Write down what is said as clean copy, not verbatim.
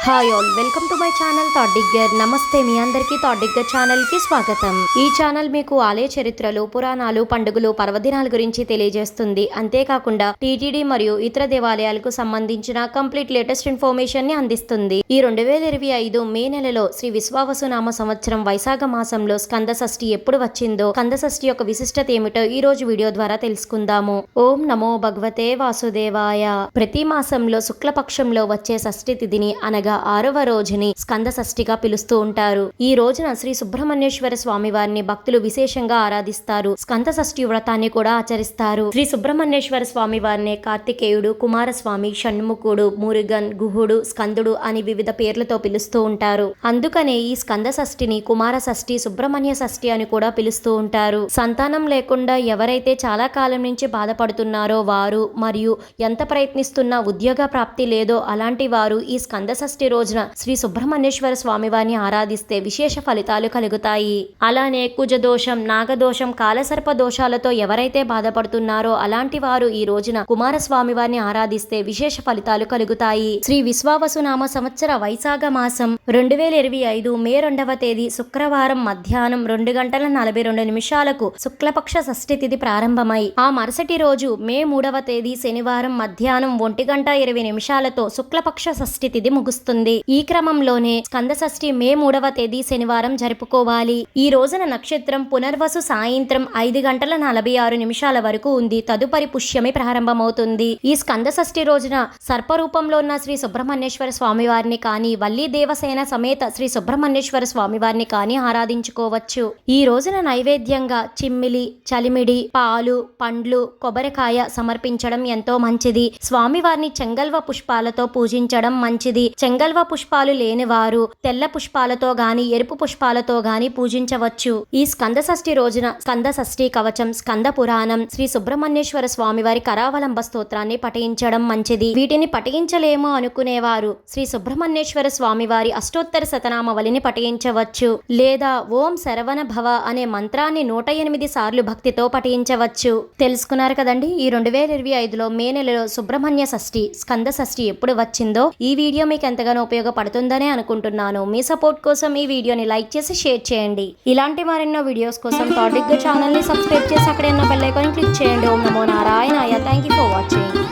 Hi all, welcome to my channel thought digger. నమస్తే, మీ అందరికీ thought digger channel కి స్వాగతం. ఈ ఛానల్ మీకు ఆలయ చరిత్రలు, పురాణాలు, పండుగలు, పర్వదినాల గురించి తెలియజేస్తుంది. అంతేకాకుండా టీటీడీ మరియు ఇతర దేవాలయాలకు సంబంధించిన కంప్లీట్ లేటెస్ట్ ఇన్ఫర్మేషన్ ని అందిస్తుంది. ఈ 2025 మే నెలలో శ్రీ విశ్వావసునామ సంవత్సరం వైశాఖ మాసంలో స్కంద షష్ఠి ఎప్పుడు వచ్చిందో, స్కంద షష్ఠి యొక్క విశిష్టత ఏమిటో ఈ రోజు వీడియో ద్వారా తెలుసుకుందాము. ఓం నమో భగవతే వాసుదేవాయ. ప్రతి మాసంలో శుక్లపక్షంలో వచ్చే షష్ఠి తిథిని అనగా 6వ రోజుని స్కంద షష్ఠిగా పిలుస్తూ ఉంటారు. ఈ రోజున శ్రీ సుబ్రహ్మణ్యేశ్వర స్వామి వారిని భక్తులు విశేషంగా ఆరాధిస్తారు. స్కంద షష్ఠి వ్రతాన్ని కూడా ఆచరిస్తారు. శ్రీ సుబ్రహ్మణ్యేశ్వర స్వామి వారిని కార్తికేయుడు, కుమారస్వామి, షణ్ముఖుడు, మురుగన్, గుహుడు, స్కందుడు అని వివిధ పేర్లతో పిలుస్తూ ఉంటారు. అందుకనే ఈ స్కంద షష్ఠిని కుమార షష్ఠి, సుబ్రహ్మణ్య షష్ఠి అని కూడా పిలుస్తూ ఉంటారు. సంతానం లేకుండా ఎవరైతే చాలా కాలం నుంచి బాధపడుతున్నారో వారు, మరియు ఎంత ప్రయత్నిస్తున్నా ఉద్యోగ ప్రాప్తి లేదో అలాంటి వారు ఈ స్కంద షష్ఠి రోజున శ్రీ సుబ్రహ్మణ్యేశ్వర స్వామి వారిని ఆరాధిస్తే విశేష ఫలితాలు కలుగుతాయి. అలానే కుజదోషం, నాగదోషం, కాలసర్ప దోషాలతో ఎవరైతే బాధపడుతున్నారో అలాంటి వారు ఈ రోజున కుమారస్వామి వారిని ఆరాధిస్తే విశేష ఫలితాలు కలుగుతాయి. శ్రీ విశ్వావసునామ సంవత్సర వైశాఖ మాసం 2025 మే 2వ తేదీ శుక్రవారం మధ్యాహ్నం 2:42 శుక్లపక్ష షష్ఠి తిథి ప్రారంభమై ఆ మరుసటి రోజు మే 3వ తేదీ శనివారం మధ్యాహ్నం 1:20 శుక్లపక్ష షష్ఠి తిథి ముగుస్తుంది. ఈ క్రమంలోనే స్కంద షష్ఠి మే 3వ తేదీ శనివారం జరుపుకోవాలి. ఈ రోజున నక్షత్రం పునర్వసు సాయంత్రం 5:46 వరకు ఉంది. తదుపరి పుష్యమి ప్రారంభమవుతుంది. ఈ స్కంద షష్ఠి రోజున సర్పరూపంలో ఉన్న శ్రీ సుబ్రహ్మణ్యేశ్వర స్వామి వారిని కానీ, వల్లి దేవసేన సమేత శ్రీ సుబ్రహ్మణ్యేశ్వర స్వామి వారిని కానీ ఆరాధించుకోవచ్చు. ఈ రోజున నైవేద్యంగా చిమ్మిలి, చలిమిడి, పాలు, పండ్లు, కొబ్బరికాయ సమర్పించడం ఎంతో మంచిది. స్వామివారిని చెంగల్వ పుష్పాలతో పూజించడం మంచిది. చెంగల్వ పుష్పాలు లేని వారు తెల్ల పుష్పాలతో గాని, ఎరుపు పుష్పాలతో గాని పూజించవచ్చు. ఈ స్కంద షష్ఠి రోజున స్కంద షష్ఠి కవచం, స్కంద పురాణం, శ్రీ సుబ్రహ్మణ్యేశ్వర స్వామి వారి కరావలంబ స్తోత్రాన్ని పఠించడం మంచిది. వీటిని పఠించలేమో అనుకునేవారు శ్రీ సుబ్రహ్మణ్యేశ్వర స్వామి వారి అష్టోత్తర శతనామవళిని పఠించవచ్చు. లేదా ఓం శరవణ భవ అనే మంత్రాన్ని 108 సార్లు భక్తితో పఠించవచ్చు. తెలుసుకున్నారు కదండి, ఈ 2025లో మే నెలలో సుబ్రహ్మణ్య షష్ఠి, స్కంద షష్ఠి ఎప్పుడు వచ్చిందో. ఈ వీడియో మీకు ఎంతగానో ఉపయోగపడుతుందని అనుకుంటున్నాను. మీ సపోర్ట్ కోసం ఈ వీడియోని లైక్ చేసి షేర్ చేయండి. ఇలాంటి మరెన్నో వీడియోస్ కోసం థాట్ డిగ్గర్ ఛానల్ ని సబ్స్క్రైబ్ చేసి అక్కడ ఉన్న బెల్ ఐకాన్ క్లిక్ చేయండి. ఓం నమో నారాయణాయ. Thank you for watching.